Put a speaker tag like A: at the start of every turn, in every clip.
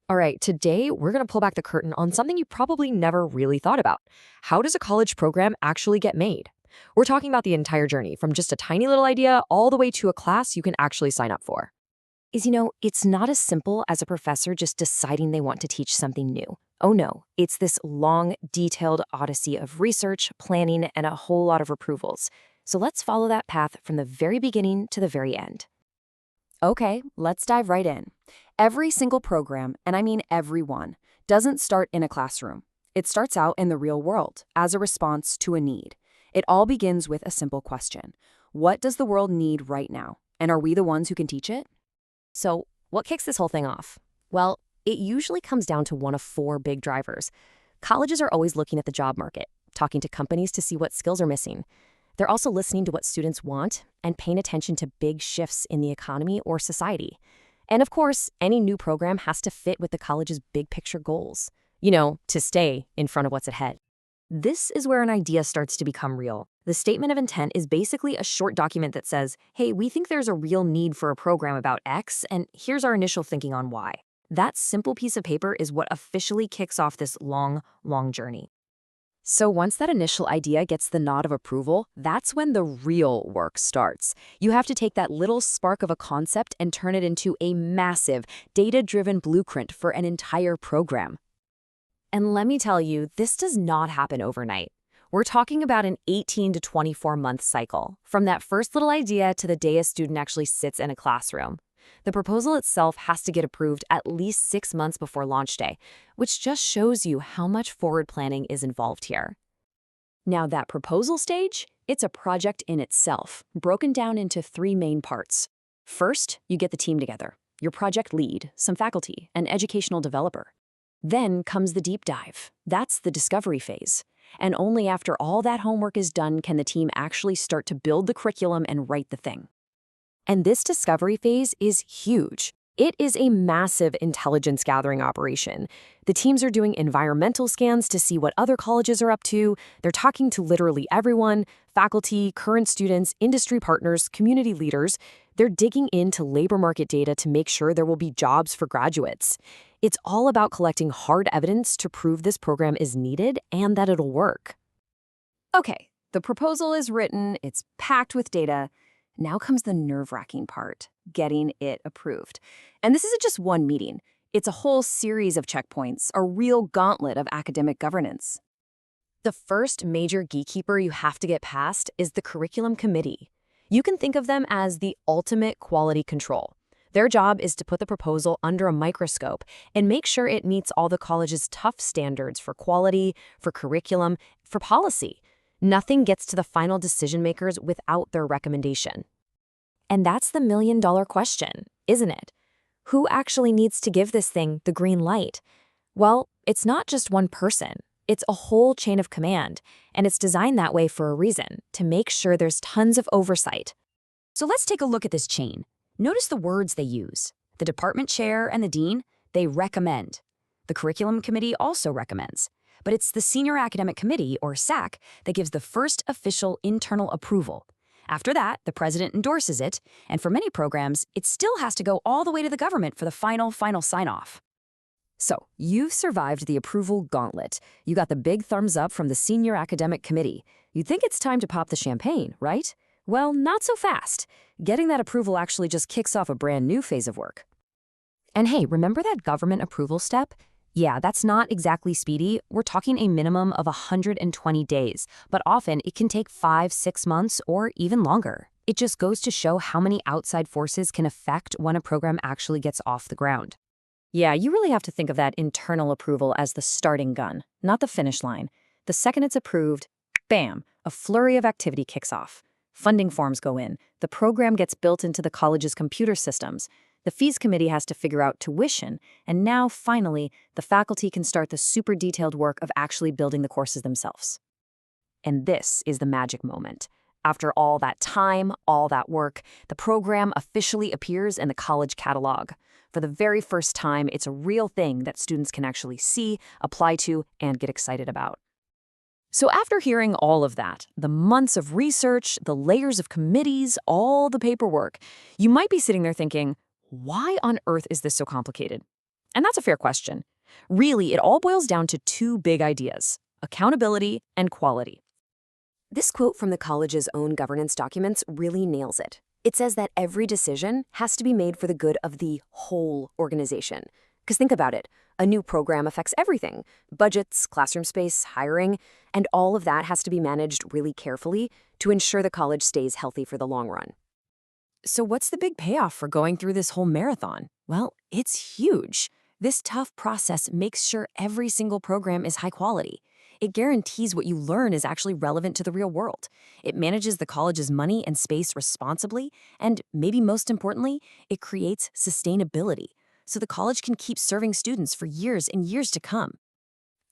A: All right, today we're going to pull back the curtain on something you probably never really thought about. How does a college program actually get made? We're talking about the entire journey, from just a tiny little idea all the way to a class you can actually sign up for. It's not as simple as a professor just deciding they want to teach something new. Oh no, it's this long, detailed odyssey of research, planning, and a whole lot of approvals. So let's follow that path from the very beginning to the very end. Okay, let's dive right in. Every single program, and I mean every one, doesn't start in a classroom. It starts out in the real world as a response to a need. It all begins with a simple question. What does the world need right now? And are we the ones who can teach it? So, what kicks this whole thing off? Well, it usually comes down to one of four big drivers. Colleges are always looking at the job market, talking to companies to see what skills are missing. They're also listening to what students want and paying attention to big shifts in the economy or society. And of course, any new program has to fit with the college's big picture goals, to stay in front of what's ahead. This is where an idea starts to become real. The statement of intent is basically a short document that says, hey, we think there's a real need for a program about X, and here's our initial thinking on Y. That simple piece of paper is what officially kicks off this long, long journey. So once that initial idea gets the nod of approval, that's when the real work starts. You have to take that little spark of a concept and turn it into a massive, data-driven blueprint for an entire program. And let me tell you, this does not happen overnight. We're talking about an 18 to 24-month cycle, from that first little idea to the day a student actually sits in a classroom. The proposal itself has to get approved at least 6 months before launch day, which just shows you how much forward planning is involved here. Now, that proposal stage, it's a project in itself, broken down into three main parts. First, you get the team together, your project lead, some faculty, an educational developer. Then comes the deep dive. That's the discovery phase. And only after all that homework is done can the team actually start to build the curriculum and write the thing. And this discovery phase is huge. It is a massive intelligence gathering operation. The teams are doing environmental scans to see what other colleges are up to. They're talking to literally everyone, faculty, current students, industry partners, community leaders. They're digging into labor market data to make sure there will be jobs for graduates. It's all about collecting hard evidence to prove this program is needed and that it'll work. Okay, the proposal is written, it's packed with data. Now comes the nerve-wracking part, getting it approved. And this isn't just one meeting. It's a whole series of checkpoints, a real gauntlet of academic governance. The first major gatekeeper you have to get past is the curriculum committee. You can think of them as the ultimate quality control. Their job is to put the proposal under a microscope and make sure it meets all the college's tough standards for quality, for curriculum, for policy. Nothing gets to the final decision makers without their recommendation. And that's the million-dollar question, isn't it? Who actually needs to give this thing the green light? Well, it's not just one person. It's a whole chain of command, and it's designed that way for a reason, to make sure there's tons of oversight. So let's take a look at this chain. Notice the words they use. The department chair and the dean, they recommend. The curriculum committee also recommends. But it's the Senior Academic Committee, or SAC, that gives the first official internal approval. After that, the president endorses it, and for many programs, it still has to go all the way to the government for the final sign-off. So, you've survived the approval gauntlet. You got the big thumbs up from the Senior Academic Committee. You'd think it's time to pop the champagne, right? Well, not so fast. Getting that approval actually just kicks off a brand new phase of work. And hey, remember that government approval step? Yeah, that's not exactly speedy. We're talking a minimum of 120 days, but often it can take 5-6 months or even longer. It just goes to show how many outside forces can affect when a program actually gets off the ground. Yeah, you really have to think of that internal approval as the starting gun, not the finish line. The second it's approved, bam, a flurry of activity kicks off. Funding forms go in. The program gets built into the college's computer systems. The fees committee has to figure out tuition, and now, finally, the faculty can start the super detailed work of actually building the courses themselves. And this is the magic moment. After all that time, all that work, the program officially appears in the college catalog. For the very first time, it's a real thing that students can actually see, apply to, and get excited about. So after hearing all of that, the months of research, the layers of committees, all the paperwork, you might be sitting there thinking, why on earth is this so complicated?
B: And that's a fair question. Really, it all boils down to two big ideas: accountability and quality.
A: This quote from the college's own governance documents really nails it. It says that every decision has to be made for the good of the whole organization. Because think about it, a new program affects everything: budgets, classroom space, hiring, and all of that has to be managed really carefully to ensure the college stays healthy for the long run.
B: So, what's the big payoff for going through this whole marathon? Well, it's huge. This tough process makes sure every single program is high quality. It guarantees what you learn is actually relevant to the real world. It manages the college's money and space responsibly, and maybe most importantly, it creates sustainability, so the college can keep serving students for years and years to come.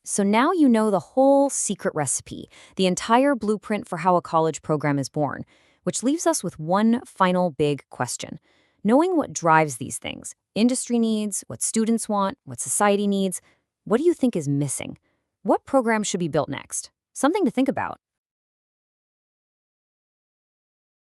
B: So now you know the whole secret recipe, the entire blueprint for how a college program is born, which leaves us with one final big question. Knowing what drives these things, industry needs, what students want, what society needs, what do you think is missing? What program should be built next? Something to think about.